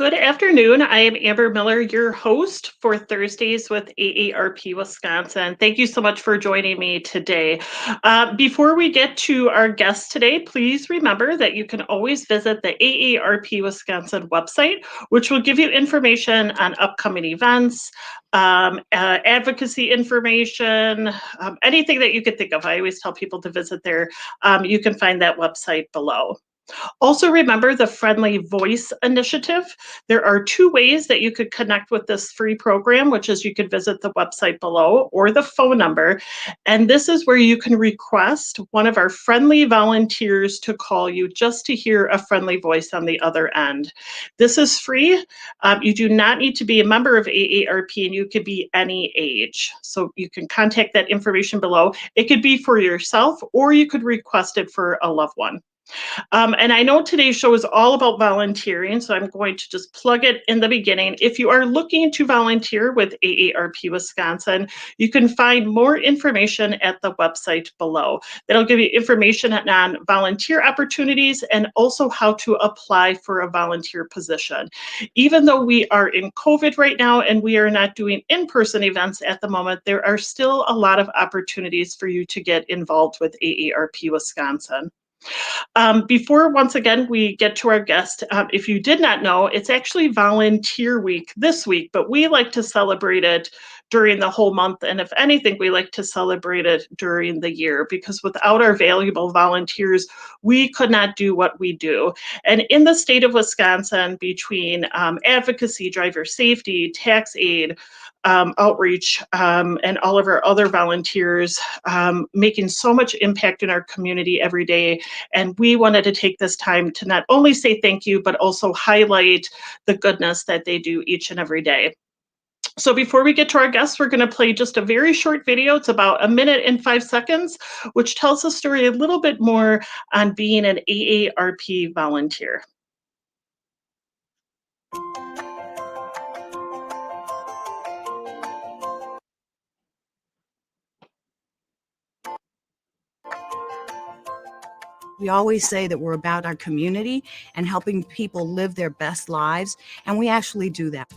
Good afternoon. I am Amber Miller, your host for Thursdays with AARP Wisconsin. Thank you so much for joining me today. Before we get to our guest today, please remember that you can always visit the AARP Wisconsin website, which will give you information on upcoming events, advocacy information, anything that you could think of. I always tell people to visit there. You can find that website below. Also, remember the Friendly Voice Initiative. There are two ways that you could connect with this free program, which is you could visit the website below or the phone number. And this is where you can request one of our friendly volunteers to call you just to hear a friendly voice on the other end. This is free. You do not need to be a member of AARP, and you could be any age. So you can contact that information below. It could be for yourself, or you could request it for a loved one. And I know today's show is all about volunteering, so I'm going to just plug it in the beginning. If you are looking to volunteer with AARP Wisconsin, you can find more information at the website below. That'll give you information on volunteer opportunities and also how to apply for a volunteer position. Even though we are in COVID right now and we are not doing in-person events at the moment, there are still a lot of opportunities for you to get involved with AARP Wisconsin. Before, once again, we get to our guest, if you did not know, it's actually Volunteer Week this week, but we like to celebrate it during the whole month. And if anything, we like to celebrate it during the year, because without our valuable volunteers, we could not do what we do. And in the state of Wisconsin, between advocacy, driver safety, tax aid, outreach, and all of our other volunteers, making so much impact in our community every day. And we wanted to take this time to not only say thank you, but also highlight the goodness that they do each and every day. So before we get to our guests, we're going to play just a very short video. It's about 1 minute and 5 seconds, which tells the story a little bit more on being an AARP volunteer. We always say that we're about our community and helping people live their best lives, and we actually do that.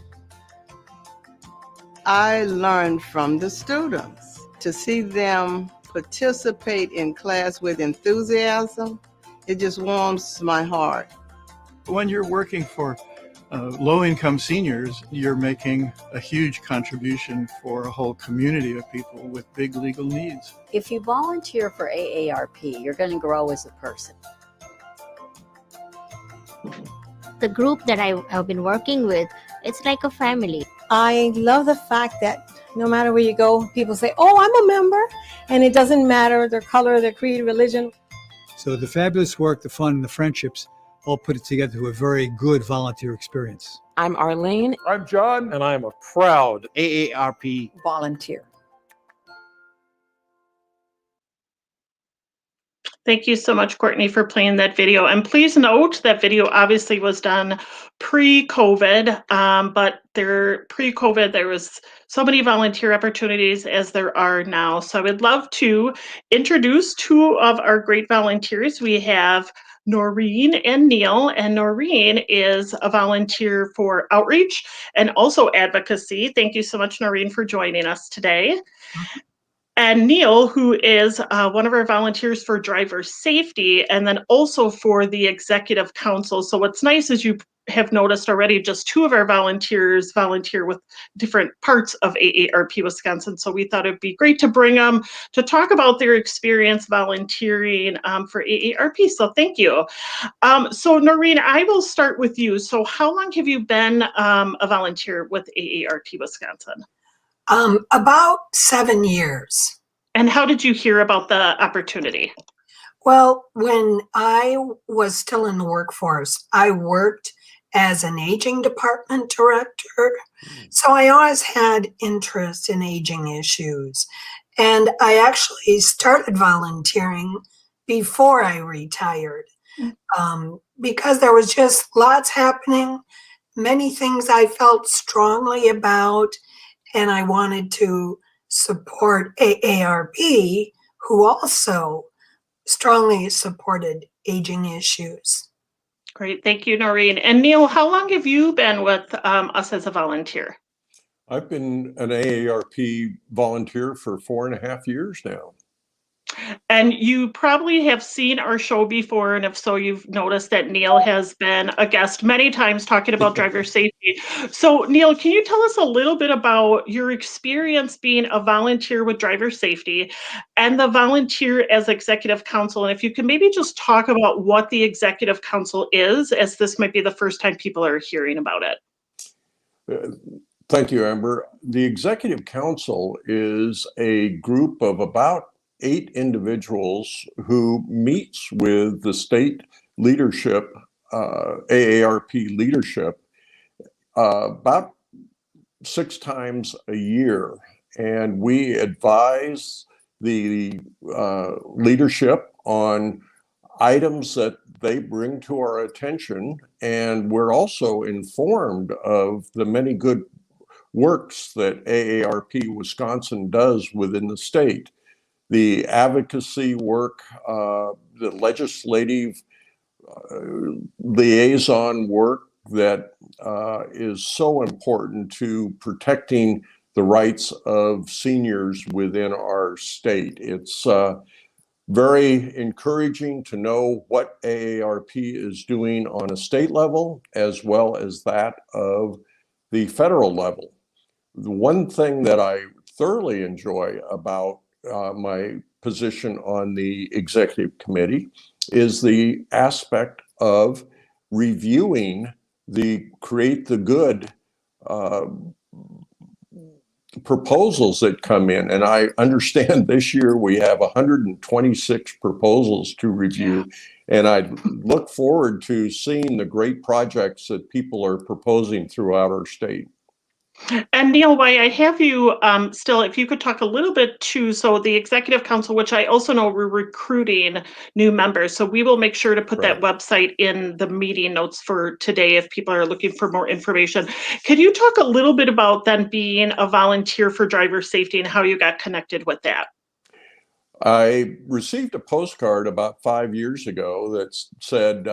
I learned from the students. To see them participate in class with enthusiasm, it just warms my heart. When you're working for low-income seniors, you're making a huge contribution for a whole community of people with big legal needs. If you volunteer for AARP, you're going to grow as a person. The group that I've been working with, it's like a family. I love the fact that no matter where you go, people say, oh, I'm a member, and it doesn't matter their color, their creed, religion. So the fabulous work, the fun, and the friendships all put it together to a very good volunteer experience. I'm Arlene. I'm John. And I'm a proud AARP volunteer. Thank you so much, Courtney, for playing that video. And please note that video obviously was done pre-COVID, but pre-COVID, there was so many volunteer opportunities as there are now. So I would love to introduce two of our great volunteers. We have Noreen and Neil, and Noreen is a volunteer for outreach and also advocacy. Thank you so much, Noreen, for joining us today. And Neil, who is one of our volunteers for driver safety, and then also for the executive council. So what's nice is you have noticed already just two of our volunteers volunteer with different parts of AARP Wisconsin. So we thought it'd be great to bring them to talk about their experience volunteering for AARP. So thank you. So Noreen, I will start with you. So how long have you been a volunteer with AARP Wisconsin? About 7 years. And how did you hear about the opportunity? Well, when I was still in the workforce, I worked as an aging department director. So I always had interest in aging issues. And I actually started volunteering before I retired because there was just lots happening, many things I felt strongly about, and I wanted to support AARP, who also strongly supported aging issues. Great. Thank you, Noreen. And Neil, how long have you been with us as a volunteer? I've been an AARP volunteer for 4.5 years now. And you probably have seen our show before, and if so, you've noticed that Neil has been a guest many times talking about driver safety. So, Neil, can you tell us a little bit about your experience being a volunteer with driver safety and the volunteer as executive council? And if you can maybe just talk about what the executive council is, as this might be the first time people are hearing about it. Thank you, Amber. The executive council is a group of about 8 individuals who meets with the state leadership, AARP leadership, about 6 times a year. And we advise the leadership on items that they bring to our attention. And we're also informed of the many good works that AARP Wisconsin does within the state. The advocacy work, the legislative liaison work that is so important to protecting the rights of seniors within our state. It's very encouraging to know what AARP is doing on a state level as well as that of the federal level. The one thing that I thoroughly enjoy about my position on the executive committee is the aspect of reviewing the Create the Good proposals that come in. And I understand this year we have 126 proposals to review. And I look forward to seeing the great projects that people are proposing throughout our state. And Neil, while I have you still, if you could talk a little bit too, so the executive council, which I also know we're recruiting new members, so we will make sure to put that website in the meeting notes for today if people are looking for more information. Could you talk a little bit about then being a volunteer for driver safety and how you got connected with that? I received a postcard about 5 years ago that said,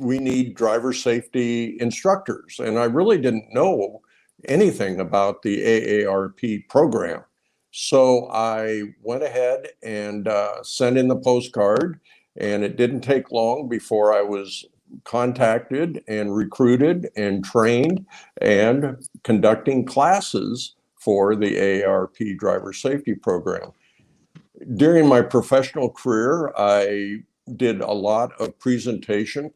we need driver safety instructors. And I really didn't know anything about the AARP program. So I went ahead and sent in the postcard, and it didn't take long before I was contacted and recruited and trained and conducting classes for the AARP driver safety program. During my professional career, I did a lot of presentation.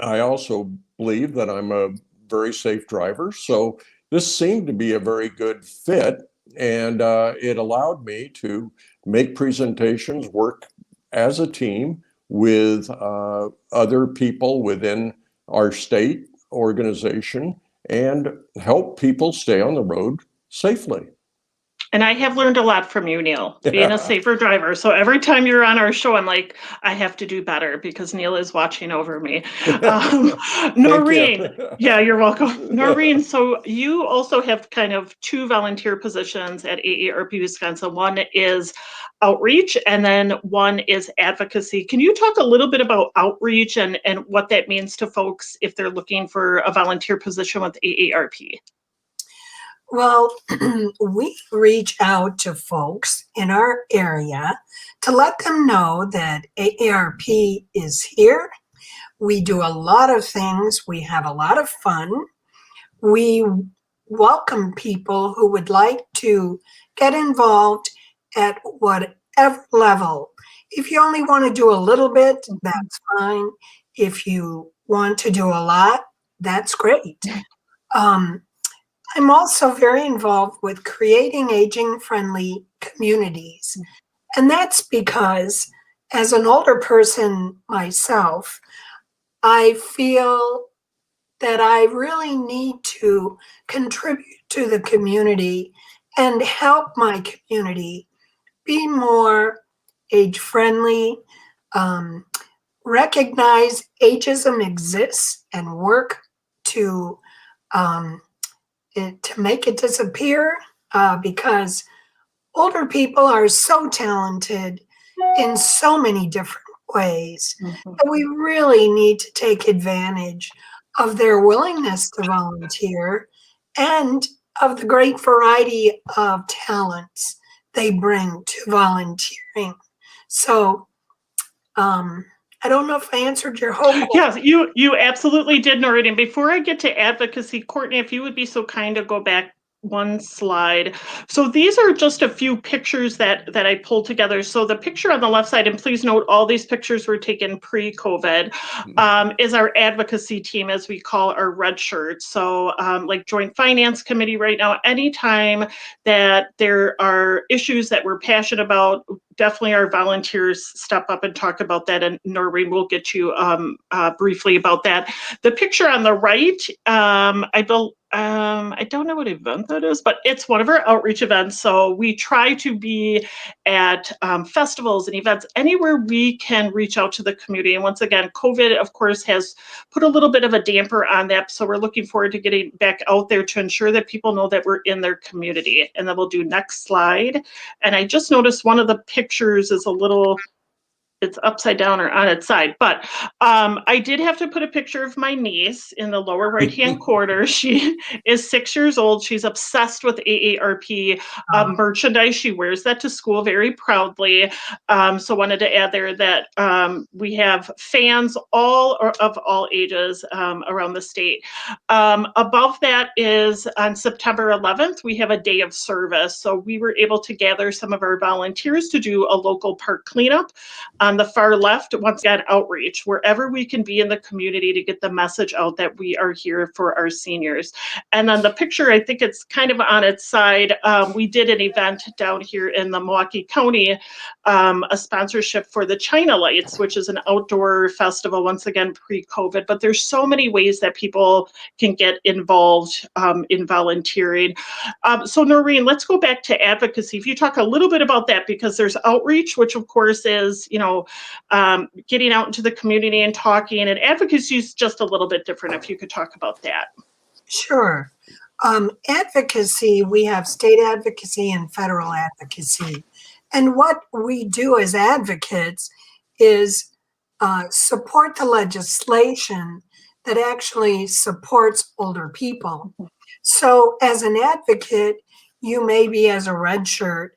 I also believe that I'm a very safe driver. So this seemed to be a very good fit. And it allowed me to make presentations, work as a team with other people within our state organization, and help people stay on the road safely. And I have learned a lot from you, Neil, being a safer driver. So every time you're on our show, I'm like, I have to do better because Neil is watching over me. Noreen, yeah, you're welcome. Noreen, so you also have kind of 2 volunteer positions at AARP Wisconsin. One is outreach, and then one is advocacy. Can you talk a little bit about outreach and what that means to folks if they're looking for a volunteer position with AARP? Well, we reach out to folks in our area to let them know that AARP is here. We do a lot of things. We have a lot of fun. We welcome people who would like to get involved at whatever level. If you only want to do a little bit, that's fine. If you want to do a lot, that's great. I'm also very involved with creating aging-friendly communities. And that's because as an older person myself, I feel that I really need to contribute to the community and help my community be more age-friendly, recognize ageism exists and work to make it disappear, because older people are so talented in so many different ways. And we really need to take advantage of their willingness to volunteer and of the great variety of talents they bring to volunteering. So, I don't know if I answered your whole question. Yes, you absolutely did, Noreen. And before I get to advocacy, Courtney, if you would be so kind to go back one slide. So these are just a few pictures that I pulled together. So the picture on the left side, and please note all these pictures were taken pre-COVID, is our advocacy team, as we call our red shirts. So like Joint Finance Committee right now, anytime that there are issues that we're passionate about, definitely our volunteers step up and talk about that, and Noreen will get you briefly about that. The picture on the right, I don't know what event that is, but it's one of our outreach events. So we try to be at festivals and events, anywhere we can reach out to the community. And once again, COVID, of course, has put a little bit of a damper on that. So we're looking forward to getting back out there to ensure that people know that we're in their community. And then we'll do next slide. And I just noticed one of the pictures is a little, it's upside down or on its side. But I did have to put a picture of my niece in the lower right-hand corner. She is 6 years old. She's obsessed with AARP merchandise. She wears that to school very proudly. So wanted to add there that we have fans of all ages around the state. Above that is on September 11th, we have a day of service. So we were able to gather some of our volunteers to do a local park cleanup. On the far left, once again, outreach, wherever we can be in the community to get the message out that we are here for our seniors. And then the picture, I think it's kind of on its side. We did an event down here in the Milwaukee County, a sponsorship for the China Lights, which is an outdoor festival, once again, pre-COVID. But there's so many ways that people can get involved in volunteering. So Noreen, let's go back to advocacy. If you talk a little bit about that, because there's outreach, which of course is, getting out into the community and talking, and advocacy is just a little bit different. If you could talk about that. Sure. Advocacy, we have state advocacy and federal advocacy. And what we do as advocates is support the legislation that actually supports older people. So as an advocate, you may be, as a red shirt,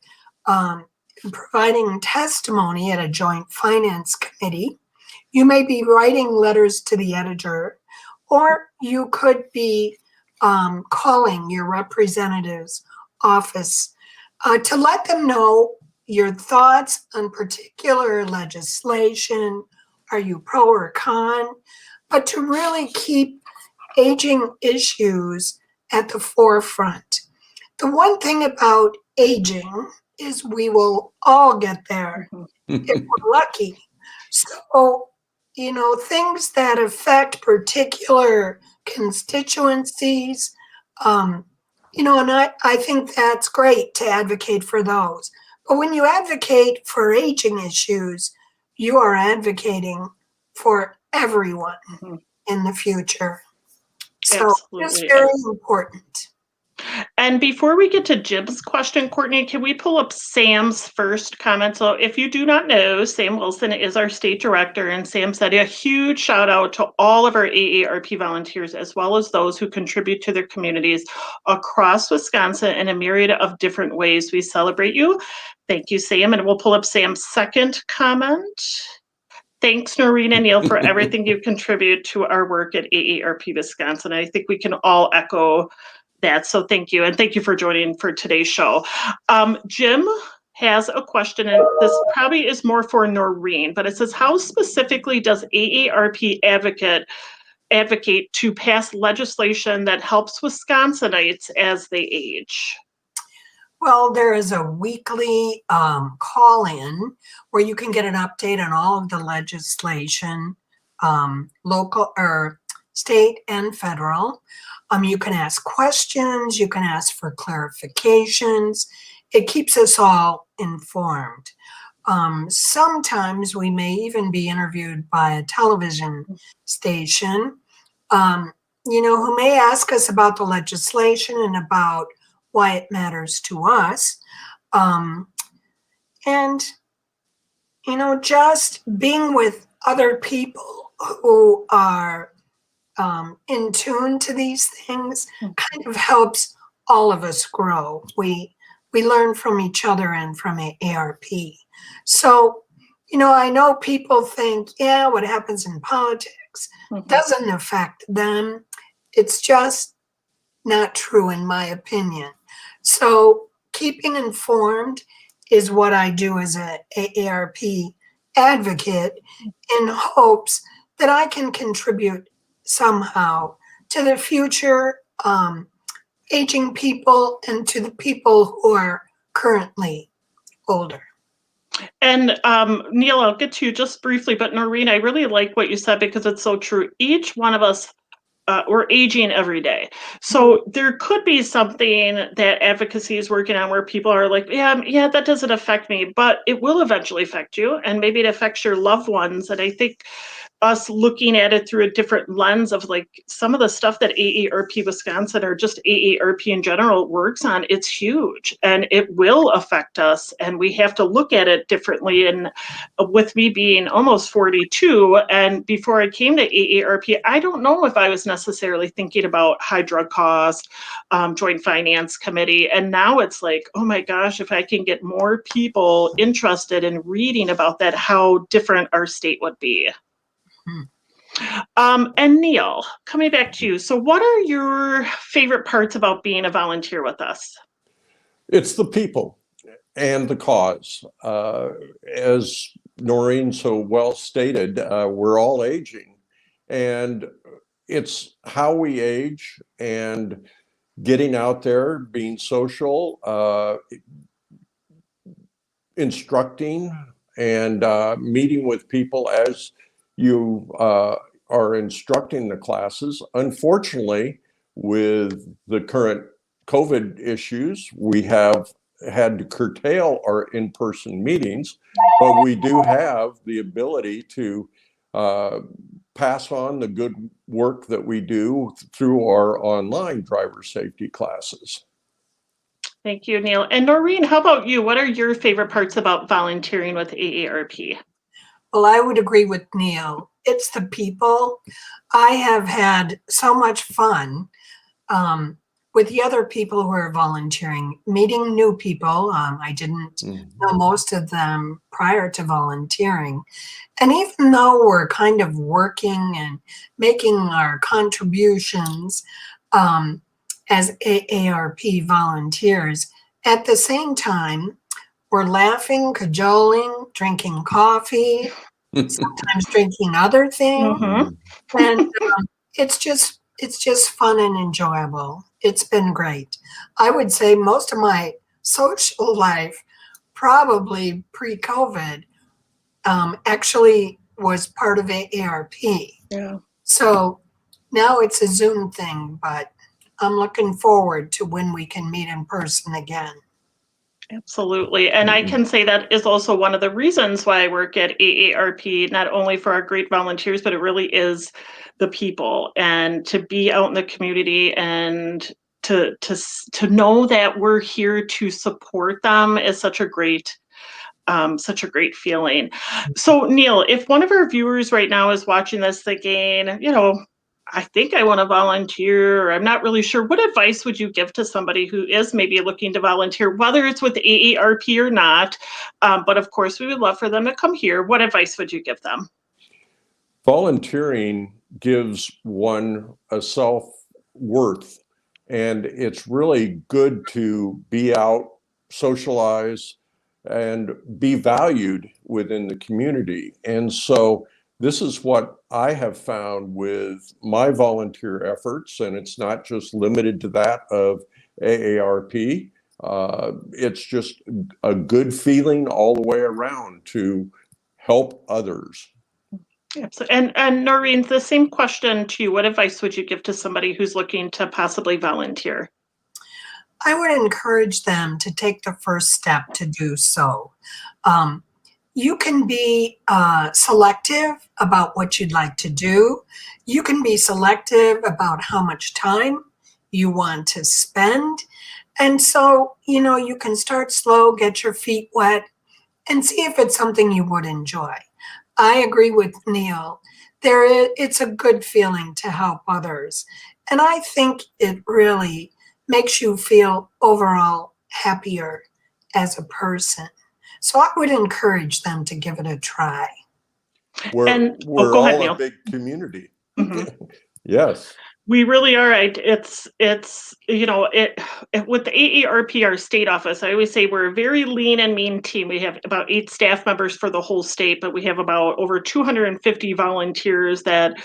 providing testimony at a joint finance committee. You may be writing letters to the editor, or you could be calling your representative's office to let them know your thoughts on particular legislation. Are you pro or con? But to really keep aging issues at the forefront. The one thing about aging is we will all get there if we're lucky. So, things that affect particular constituencies, and I think that's great to advocate for those. But when you advocate for aging issues, you are advocating for everyone in the future. So it's very important. And before we get to Jim's question, Courtney, can we pull up Sam's first comment? So if you do not know, Sam Wilson is our state director, and Sam said a huge shout out to all of our AARP volunteers, as well as those who contribute to their communities across Wisconsin in a myriad of different ways. We celebrate you. Thank you, Sam. And we'll pull up Sam's second comment. Thanks, Noreen and Neil, for everything you contribute to our work at AARP Wisconsin. I think we can all echo that. So thank you. And thank you for joining for today's show. Jim has a question, and this probably is more for Noreen, but it says, how specifically does AARP advocate to pass legislation that helps Wisconsinites as they age? Well, there is a weekly call-in where you can get an update on all of the legislation, local or state and federal. You can ask questions, you can ask for clarifications. It keeps us all informed. Sometimes we may even be interviewed by a television station, who may ask us about the legislation and about why it matters to us. And just being with other people who are in tune to these things kind of helps all of us grow. We learn from each other and from AARP. So, I know people think, yeah, what happens in politics doesn't affect them. It's just not true, in my opinion. So keeping informed is what I do as a AARP advocate, in hopes that I can contribute somehow to the future aging people and to the people who are currently older. And Neil, I'll get to you just briefly, but Noreen, I really like what you said because it's so true. Each one of us, we're aging every day. So there could be something that advocacy is working on where people are like, yeah, that doesn't affect me, but it will eventually affect you, and maybe it affects your loved ones. And I think us looking at it through a different lens of like some of the stuff that AARP Wisconsin or just AARP in general works on, it's huge and it will affect us, and we have to look at it differently. And with me being almost 42, and before I came to AARP, I don't know if I was necessarily thinking about high drug cost, joint finance committee. And now it's like, oh my gosh, if I can get more people interested in reading about that, how different our state would be. And Neil, coming back to you. So what are your favorite parts about being a volunteer with us? It's the people and the cause. As Noreen so well stated, we're all aging, and it's how we age and getting out there, being social, instructing, and meeting with people as you are instructing the classes. Unfortunately, with the current COVID issues, we have had to curtail our in-person meetings, but we do have the ability to pass on the good work that we do through our online driver safety classes. Thank you, Neil. And Noreen, how about you? What are your favorite parts about volunteering with AARP? Well, I would agree with Neil. It's the people. I have had so much fun with the other people who are volunteering, meeting new people. I didn't know most of them prior to volunteering. And even though we're kind of working and making our contributions as AARP volunteers, at the same time, we're laughing, cajoling, drinking coffee, sometimes drinking other things. And it's just fun and enjoyable. It's been great. I would say most of my social life, probably pre-COVID, actually was part of AARP. Yeah. So now it's a Zoom thing, but I'm looking forward to when we can meet in person again. Absolutely. And I can say that is also one of the reasons why I work at AARP, not only for our great volunteers, but it really is the people, and to be out in the community and to know that we're here to support them is such a great feeling. So Neil, if one of our viewers right now is watching this thinking, I think I want to volunteer, or I'm not really sure, what advice would you give to somebody who is maybe looking to volunteer, whether it's with AARP or not? But of course, we would love for them to come here. What advice would you give them? Volunteering gives one a self-worth, and it's really good to be out, socialize, and be valued within the community. And so this is what I have found with my volunteer efforts, and it's not just limited to that of AARP. It's just a good feeling all the way around to help others. And Noreen, the same question to you. What advice would you give to somebody who's looking to possibly volunteer? I would encourage them to take the first step to do so. You can be selective about what you'd like to do. You can be selective about how much time you want to spend. And so, you can start slow, get your feet wet, and see if it's something you would enjoy. I agree with Neil. It's a good feeling to help others. And I think it really makes you feel overall happier as a person. So I would encourage them to give it a try. And We're go ahead, all Neil. a big community. Mhm. Yes. We really are. It's with the AARP, our state office, I always say we're a very lean and mean team. We have about 8 staff members for the whole state, but we have about over 250 volunteers that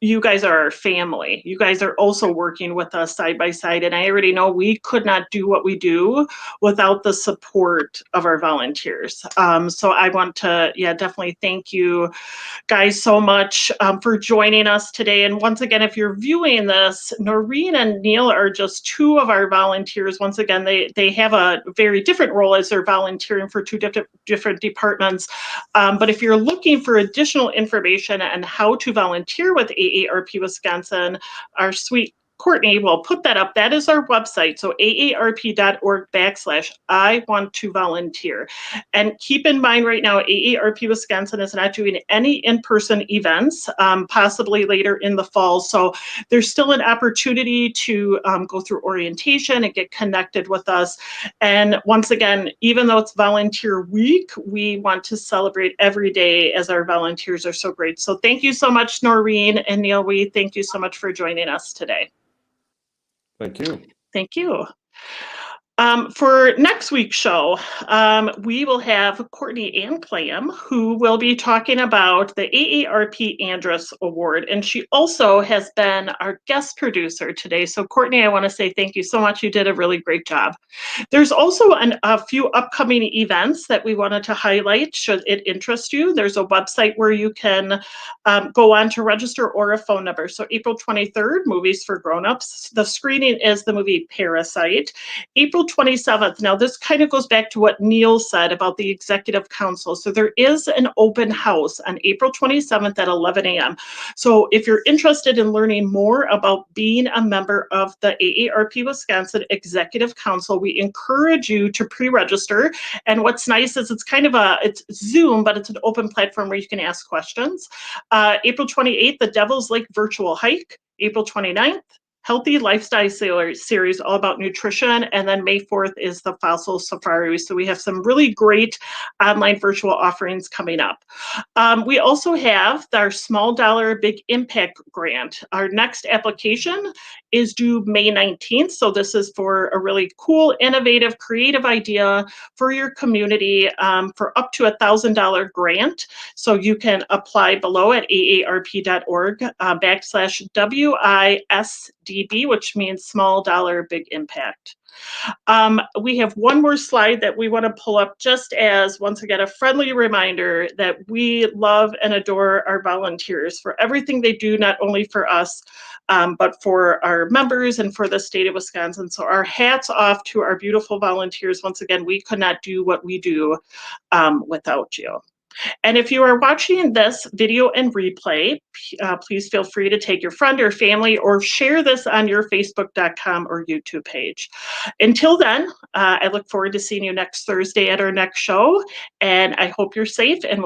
you guys are our family. You guys are also working with us side by side. And I already know we could not do what we do without the support of our volunteers. So I want to, definitely thank you guys so much for joining us today. And once again, if you're viewing this, Noreen and Neil are just 2 of our volunteers. Once again, they have a very different role as they're volunteering for 2 different departments. But if you're looking for additional information on how to volunteer with AARP Wisconsin, our sweet Courtney will put that up. That is our website. So aarp.org/I want to volunteer. And keep in mind right now, AARP Wisconsin is not doing any in-person events, possibly later in the fall. So there's still an opportunity to go through orientation and get connected with us. And once again, even though it's volunteer week, we want to celebrate every day as our volunteers are so great. So thank you so much, Noreen and Neil. We thank you so much for joining us today. Thank you. Thank you. For next week's show, we will have Courtney Ann Clam, who will be talking about the AARP Andrus Award, and she also has been our guest producer today. So Courtney, I want to say thank you so much. You did a really great job. There's also a few upcoming events that we wanted to highlight should it interest you. There's a website where you can go on to register or a phone number. So April 23rd, Movies for Grownups. The screening is the movie Parasite. April 27th. Now, this kind of goes back to what Neil said about the Executive Council. So there is an open house on April 27th at 11 a.m. So if you're interested in learning more about being a member of the AARP Wisconsin Executive Council, we encourage you to pre-register. And what's nice is it's Zoom, but it's an open platform where you can ask questions. April 28th, the Devil's Lake Virtual Hike. April 29th, Healthy Lifestyle Series, all about nutrition. And then May 4th is the Fossil Safari. So we have some really great online virtual offerings coming up. We also have our Small Dollar Big Impact Grant. Our next application is due May 19th. So this is for a really cool, innovative, creative idea for your community for up to $1,000 grant. So you can apply below at aarp.org/WISDB, which means Small Dollar Big Impact. We have one more slide that we want to pull up just as, once again, a friendly reminder that we love and adore our volunteers for everything they do, not only for us, but for our members and for the state of Wisconsin. So our hats off to our beautiful volunteers. Once again, we could not do what we do without you. And if you are watching this video and replay, please feel free to take your friend or family or share this on your Facebook.com or YouTube page. Until then, I look forward to seeing you next Thursday at our next show, and I hope you're safe and